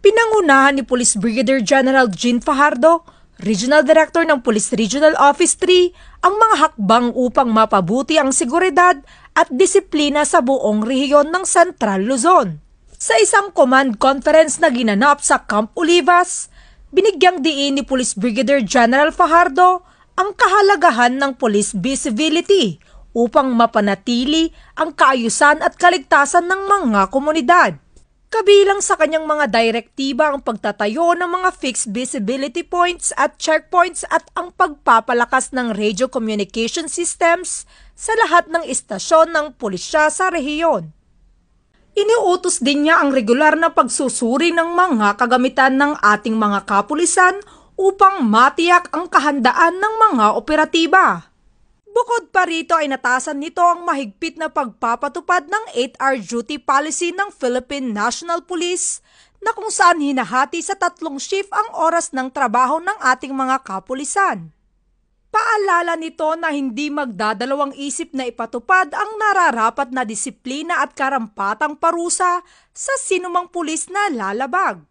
Pinangunahan ni Police Brigadier General Jean Fajardo, Regional Director ng Police Regional Office 3, ang mga hakbang upang mapabuti ang seguridad at disiplina sa buong rehiyon ng Central Luzon. Sa isang command conference na ginanap sa Camp Olivas, binigyang diin ni Police Brigadier General Fajardo ang kahalagahan ng police visibility upang mapanatili ang kaayusan at kaligtasan ng mga komunidad. Kabilang sa kanyang mga direktiba ang pagtatayo ng mga fixed visibility points at checkpoints at ang pagpapalakas ng radio communication systems sa lahat ng istasyon ng pulisya sa rehiyon. Iniutos din niya ang regular na pagsusuri ng mga kagamitan ng ating mga kapulisan upang matiyak ang kahandaan ng mga operatiba. Bukod pa rito ay natasan nito ang mahigpit na pagpapatupad ng 8-hour duty policy ng Philippine National Police na kung saan hinahati sa 3 shift ang oras ng trabaho ng ating mga kapulisan. Paalala nito na hindi magdadalawang isip na ipatupad ang nararapat na disiplina at karampatang parusa sa sinumang pulis na lalabag.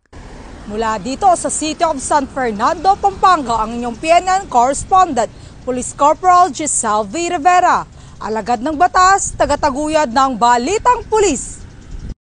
Mula dito sa City of San Fernando, Pampanga, ang inyong PNN correspondent, Police Corporal Giselle V. Rivera, alagad ng batas, tagataguyod ng Balitang Pulis.